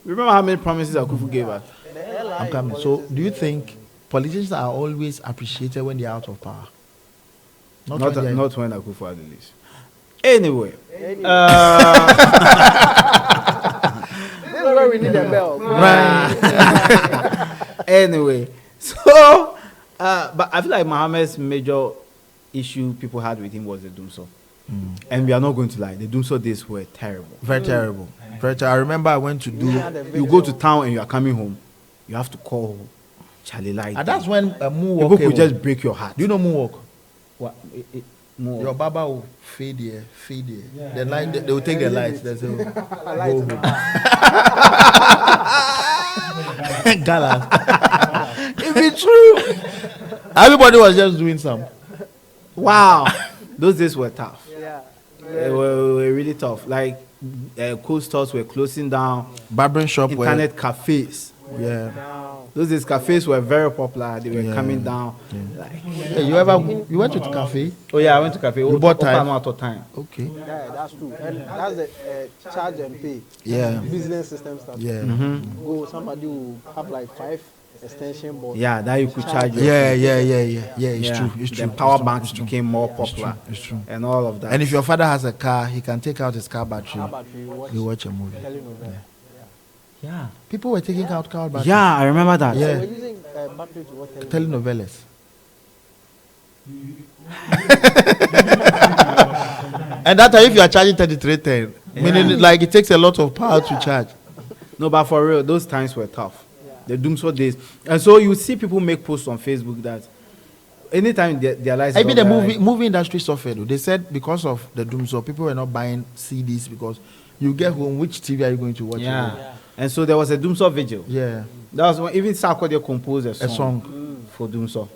Remember how many promises Kufuor gave us?
I'm coming. So, do you think politicians are always appreciated when they're out of power?
Not when Kufuor had the list. Anyway.
This is where we need a bell.
Right. Anyway. So, but I feel like Mohammed's major issue people had with him was the DUMSOR. And we are not going to lie, the DUMSOR days were terrible.
Very terrible. I remember I went to do.
You go to town and you are coming home, you have to call Charlie Light.
And that's when moonwalk.
People could just break your heart.
Do you know moonwalk?
What?
Moonwalk. Your baba will fade here. Yeah. The line, they will take the lights. There's a Gala. If it's true, everybody was just doing some.
Wow, those days were tough.
Yeah.
They were really tough. Like cool stores were closing down.
Barbering shop,
internet cafes.
Yeah.
Those days cafes were very popular. They were coming down.
Yeah.
Like,
hey, you went to the cafe?
Oh yeah, I went to cafe.
You bought time?
Out of time.
Okay.
Yeah, that's true. And that's the charge and pay.
Yeah.
Business system stuff.
Yeah.
Go, somebody will have like 5 extension boards.
Yeah, that you could charge.
Yeah. It's true.
The power banks became more popular.
It's true.
And all of that.
And if your father has a car, he can take out his car battery. You watch a movie.
Yeah.
People were taking out car batteries.
Yeah, I remember that.
Yeah. So we're using battery to watch
telenovelas. And that time, if you are charging 3310, meaning like it takes a lot of power to charge.
No, but for real, those times were tough. The DUMSOR days. And so you see people make posts on Facebook that anytime their lives.
I mean, the movie industry suffered. They said because of the DUMSOR, people were not buying CDs because you get home, which TV are you going to watch?
Yeah. And so there was a DUMSOR vigil.
Yeah.
That was when even Sarkodie composed a song for DUMSOR.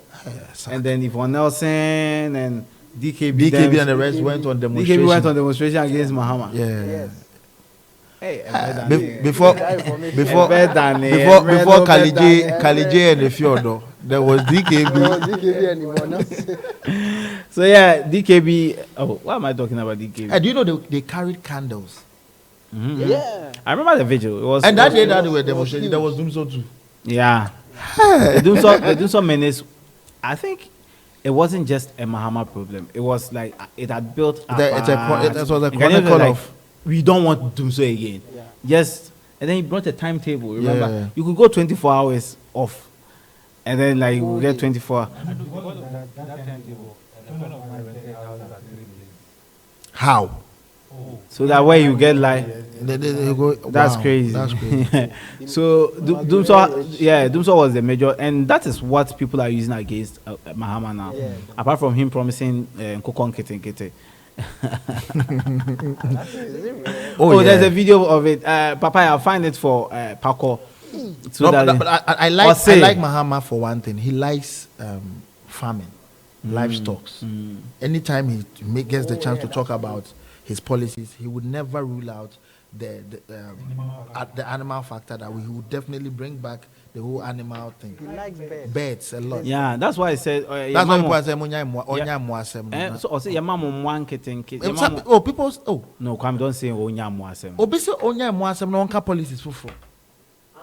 And then Yvonne Nelson and DKB
and the rest went on demonstration.
DKB went on demonstration against Mahama.
Yeah. Yes.
Hey,
before Kalije and the Fjordo, there was DKB.
So yeah, DKB. Oh, why am I talking about DKB?
Do you know they carried candles?
Mm-hmm.
Yeah.
I remember the vigil. It was,
and that day that they were demonstrating, there was DUMSOR too.
Yeah. the DUMSOR menace, I think it wasn't just a Mahama problem. It was like it had built up.
It was a chronicle of.
We don't want DUMSOR again. Yeah. Yes. And then he brought a timetable. Remember, you could go 24 hours off. and then like we get 24.
How?
So that way you get like
They go,
that's
wow,
crazy.
That's crazy.
So DUMSOR was the major, and that is what people are using against Mahama now.
Yeah.
Apart from him promising Kokon Kete. Oh,
yeah.
there's a video of it. Papa, I'll find it for Paco. So
No,
that
but I like Mahama for one thing. He likes farming, livestock. Anytime he gets the chance to talk about his policies, he would never rule out the animal factor. That he would definitely bring back the whole animal thing.
He likes birds.
Birds a lot.
yeah, that's why I said.
That's why people say onya muasem.
So also your mom one kitten.
Oh, people. Oh,
No, Kwame, don't say onya muasem.
obi say onya muasem no onka policies fufu.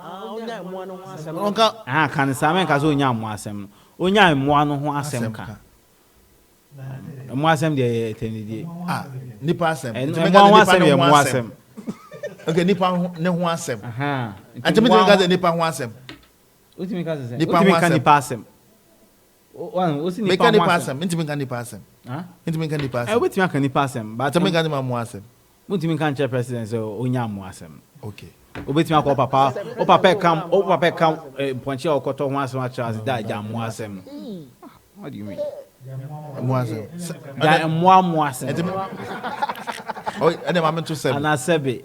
Onya mo no ho asem.
Onka
Kan samen ka so onya muasem. Onya mo no ho asem ka. Muasem de etendie.
nipa asem.
Mo asem ye mo asem.
Okay, nipa ne ho asem.
Aha.
Antimi ka say nipa ho asem.
Utimi ka say.
Nipa
Utimi
ho
ka
asem.
nipa asem. One, what's
Make
nipa
nipa
mo
asem. Intimi ka nipa asem.
Huh?
Intimi ka nipa
Eh,
asem.
wetimi ka nipa asem, but
Intimi ka nipa mo asem.
wetimi ka chair president so onya mo asem.
Okay.
Obetimi akọ papa, o papa kam ponche okoto ho asem a Charles da ja mo asem. What do you mean?
Mo asem.
Ja mo asem.
Oh, and the moment to say.
Ana sebe.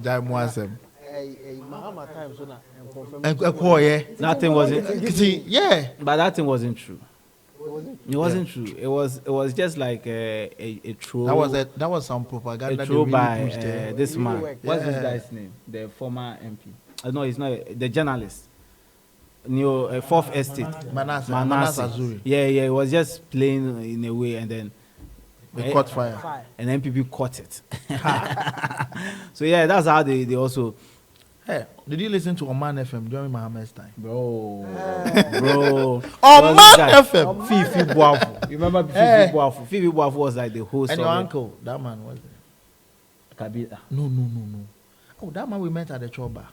Ja mo asem.
Mahama time so na confirm.
That thing wasn't
Yeah.
but that thing wasn't true. It wasn't true. It was just like a troll.
That was some propaganda.
A troll
they really
by
pushed there.
this man.
worked.
What's this
Yeah.
guy's name? The former MP. No, he's not. The journalist. Fourth Estate.
Manasseh Azuri.
Yeah. It was just playing in a way, and then
They caught fire.
Fire.
and NPP caught it. So yeah, that's how they also.
Hey, did you listen to Oman FM during Mahama's time?
Bro.
Oman FM.
Fifi Boafu. Remember Fifi Boafu? Fifi Boafu was like the host
And
of
your
it.
uncle, that man was there.
Kabila.
No. Oh, that man we met at the Choba.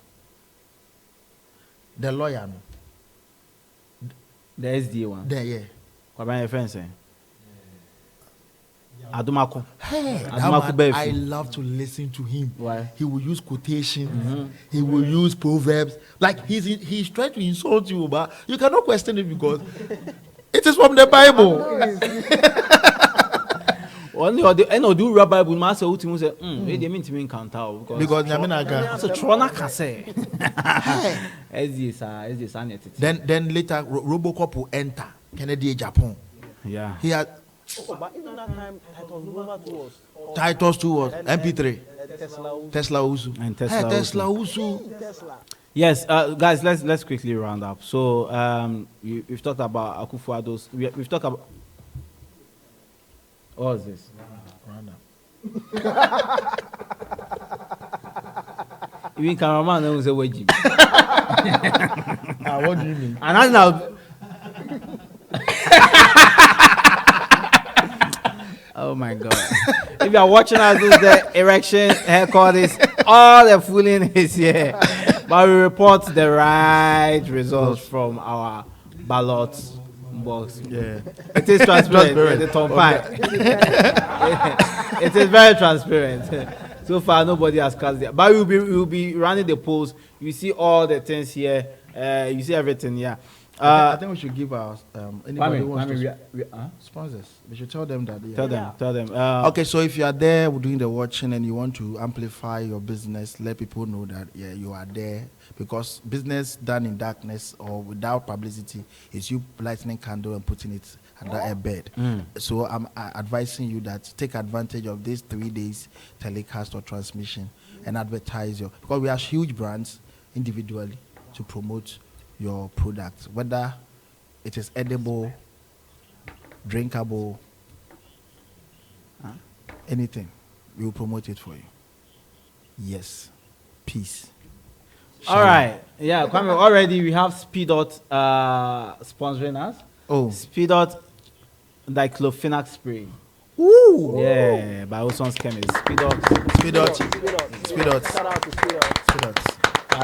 The lawyer, no.
The SD one.
There, yeah.
What about your friend saying? Adumako.
Hey,
Aduma
that man,
Kubefi.
I love to listen to him.
Why?
He will use quotations. He will use proverbs. Like he's trying to insult you, but you cannot question it because it is from the Bible.
Only or the end of the Bible master who to say, they mean to mean counter
Because Nyamenaga.
so Trona can say. As this sanity.
Then later Robocop will enter Kennedy Japan.
Yeah.
He had
But even that time, Titus Nova was
Titus 2 was MP3.
Tesla.
Tesla Usu.
And Tesla
Hey, Tesla Usu.
Tesla.
Yes, guys, let's quickly round up. So we've talked about Kufuor. We've talked about what was this?
Round up.
Even cameraman knows a way.
What do you mean?
And that's now. Oh my God! If you are watching us, this is the Erections, Headkortiz. All the fooling is here, but we report the right results from our ballot box.
Yeah.
It is transparent. The top it is very transparent. So far, nobody has cast it. But we'll be running the polls. You see all the things here. You see everything here.
I think we should give our anybody who wants to
Huh?
sponsors. We should tell them that. Yeah.
Tell them.
Okay, so if you are there doing the watching and you want to amplify your business, let people know that you are there, because business done in darkness or without publicity is you lighting candle and putting it under a bed. So I'm advising you that take advantage of these 3 days telecast or transmission and advertise because we have huge brands individually to promote your product, whether it is edible, drinkable, anything, we will promote it for you. Yes. Peace.
All right. Yeah, Kwame, already we have Speedot sponsoring us.
Oh.
Speedot diclofenac spray.
Woo!
Yeah, by Oson's Chemist. Speedot.
Speed out.
Shout out to Speed.
Speed out.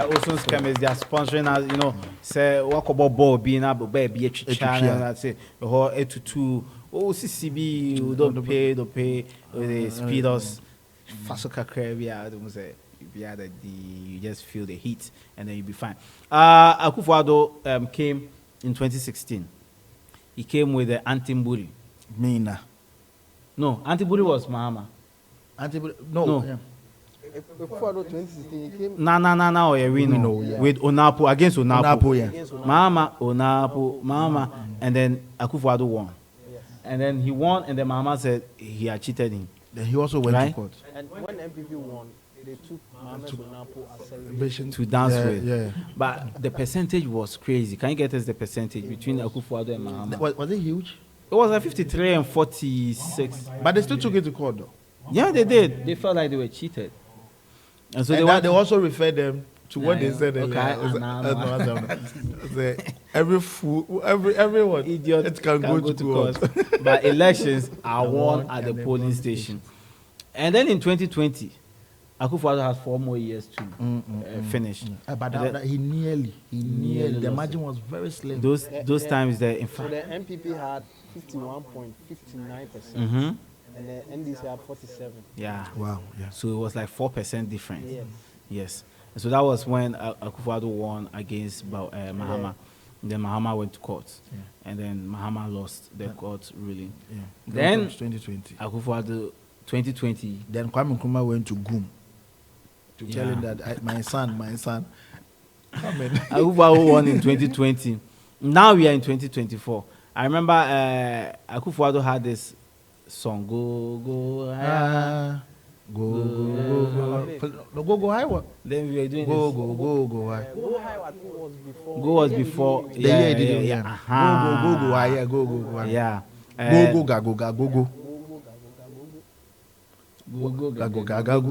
also scammers, they are sponsoring us, you know, say, walk about ball being able to be a channel, and say, the whole 8 to 2, oh, CCB, you don't pay, they speed us, Fasoka Caribbean, don't say, you just feel the heat, and then you'll be fine. Kufuor came in 2016. He came with the anti-bully.
Mina.
No, anti-bully was Mahama.
No.
Yeah.
Before 2016, he came.
No, with Onapo against Onapo.
Onapo, yeah.
Mahama, Mahama, and then Kufuor won.
Yes.
And then he won, and then Mahama said he had cheated him.
Then he also went to court.
And when MPP won, they took Mohamed Onapo as celebration
To
dance with.
Yeah.
But the percentage was crazy. Can you get us the percentage between Kufuor and Mahama?
Was it huge?
It was like 53 and 46.
But they still took it to court, though.
Yeah, they did. They felt like they were cheated. And so
They also referred them to what they said. Every fool, everyone,
idiot
it can go to court.
But elections are won at the polling station. And then in 2020, Kufuor has 4 more years to finish.
But he nearly, the margin was very slim.
Those times, in
So
fact.
the MPP had 51.59%. And the NDC had 47.
Yeah.
Wow. Yeah.
So it was like 4% difference.
Yes.
Yes. And so that was when Kufuor won against Mahama. Then Mahama went to court.
Yeah.
And then Mahama lost the court ruling.
Yeah.
Then
2020.
Kufuor 2020.
Then Kwame Nkrumah went to Gum to tell
Yeah.
him that my son.
Kufuor won in 2020. Now we are in 2024. I remember Kufuor had this song, go higher.
Go high. What?
Then we were doing
Go
this.
high.
Go high, I think was before.
Go was before.
Go high. Go high.
Yeah.
Go.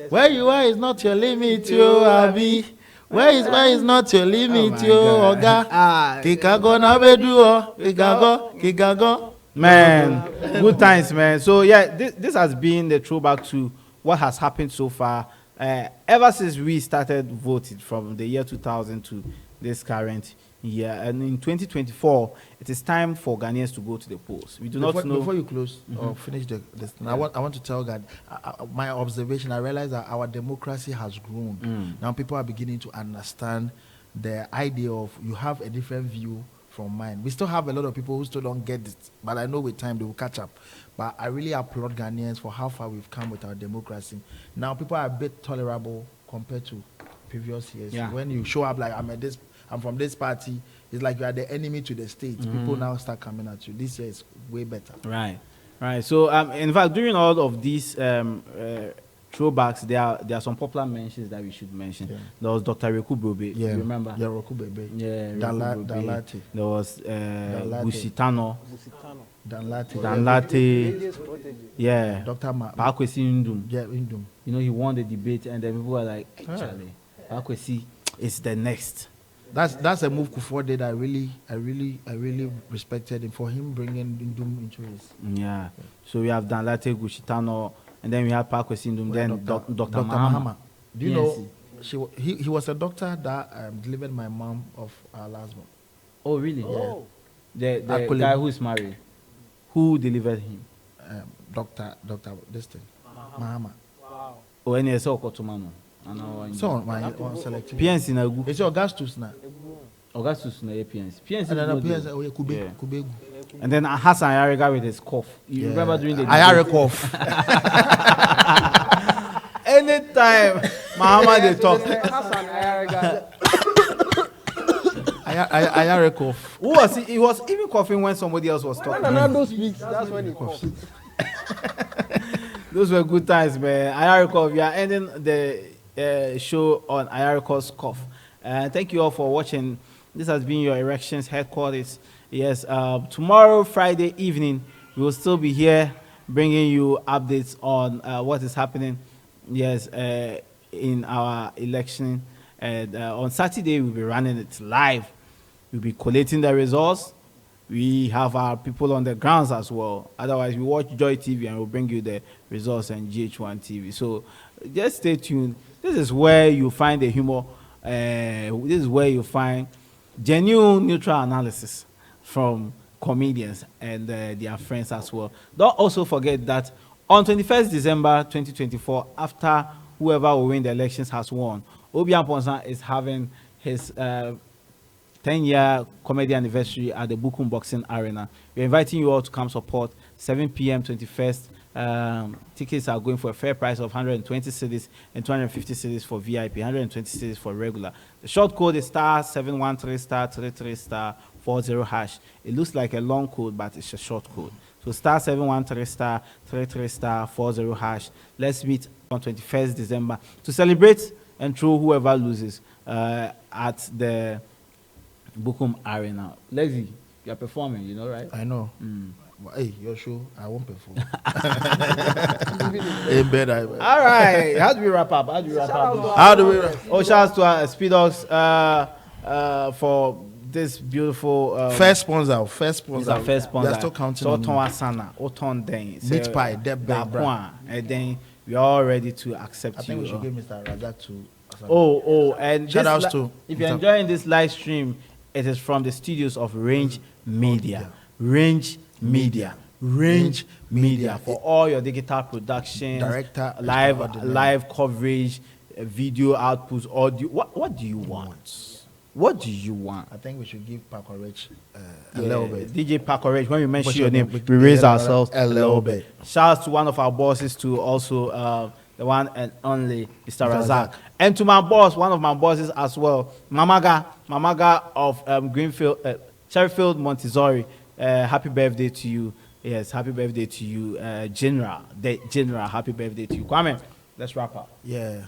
Where you are is not your limit, yo, Abi. Where is not your limit, yo, Oga. Kikago na bedu, Kikago.
Man, good times, man. So yeah, this has been the throwback to what has happened so far. Ever since we started voting from the year 2000 to this current year, and in 2024, it is time for Ghanaians to go to the polls. We do not know.
Before you close or finish this, I want to tell God my observation. I realize that our democracy has grown. Now people are beginning to understand the idea of you have a different view from mine. We still have a lot of people who still don't get it, but I know with time they will catch up. But I really applaud Ghanaians for how far we've come with our democracy. Now people are a bit tolerable compared to previous years.
Yeah.
When you show up like I'm from this party, it's like you are the enemy to the state. People now start coming at you. This year is way better.
Right. So in fact, during all of these throwbacks, there are some popular mentions that we should mention. Yeah. There was Dr. Reku Brobe.
Yeah.
You remember?
Yeah, Reku Brobe.
Yeah,
Danlate.
There was Busitano.
Danlate.
Yeah.
Dr.
Pakwesi Ndum.
Yeah, Ndum.
You know, he won the debate, and then people were like, Charlie, Pakwesi is the next.
That's a move Kufuor did. I really respected him for him bringing Ndum into his.
Yeah. So we have Danlate, Gushitano, and then we have Pakwesi Ndum, then Dr. Mahama.
Do you know, he was a doctor that delivered my mom of our last one.
Oh, really?
Oh.
Yeah. The guy who is married. Who delivered him?
Doctor, this thing. Mahama.
Wow.
Oh, and it's all Kotumano.
So, my selected.
PNC na gu.
It's Augustus now.
Augustus na PNC. PNC.
Kubegu.
And then Hassan Ayariga with his cough. You remember during the
Ayariga cough.
Anytime Mahama they talk.
Hassan Ayariga.
Ayariga cough.
Who was he? He was even coughing when somebody else was talking.
When Ronaldo speaks, that's when he coughs.
Those were good times, man. Ayariga, we are ending the show on Ayariga's cough. Thank you all for watching. This has been your Erections Headkortiz. Yes, tomorrow, Friday evening, we will still be here bringing you updates on what is happening. Yes, in our election. And on Saturday, we'll be running it live. We'll be collating the results. We have our people on the grounds as well. Otherwise, we watch Joy TV and we'll bring you the results on GH1 TV. So just stay tuned. This is where you find the humor This is where you find genuine neutral analysis from comedians and their friends as well. Don't also forget that on 21st December 2024, after whoever will win the elections has won, Obiang Ponsan is having his 10-year comedy anniversary at the Bukum Boxing Arena. We're inviting you all to come support. 7 p.m. 21st. Tickets are going for a fair price of 120 cedis and 250 cedis for VIP, 120 cedis for regular. The short code is *713*33*40#. It looks like a long code, but it's a short code. So *713*33*40#. Let's meet on 21st December to celebrate and throw whoever loses at the Bukum Arena. Lexi, you're performing, you know, right?
I know. Hey, your show, I won't perform. In bed,
all right. How do we wrap up?
How do we wrap
Oh, shout out to Speed Dogs for this beautiful
first sponsor.
First sponsor.
They are still counting on meat pie,
and then we are all ready to accept
I think we should give Mr. Razak to.
And
shout outs to
if you're enjoying this live stream, it is from the studios of Range Media. Range Media for all your digital production,
director,
live coverage, video outputs, audio. What do you want? What do you want?
I think we should give Paco Rich a little bit.
DJ Paco Rich, when we mention your name, we raise ourselves
a little bit.
Shout out to one of our bosses too, also the one and only Mr. Razak. And to my boss, one of my bosses as well, Mamaga of Greenfield, Cherryfield, Montessori. Happy birthday to you. Yes, happy birthday to you, General. Happy birthday to you. Kwame, let's wrap up.
Yeah.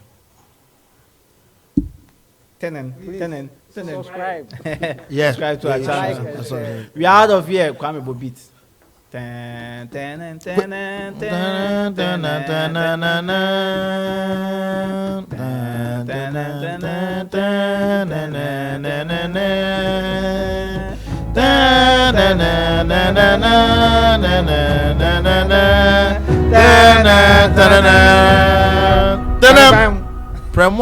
Subscribe.
Yeah.
Subscribe to our channel.
Like
We are out of here. Kwame Bobit.
Prem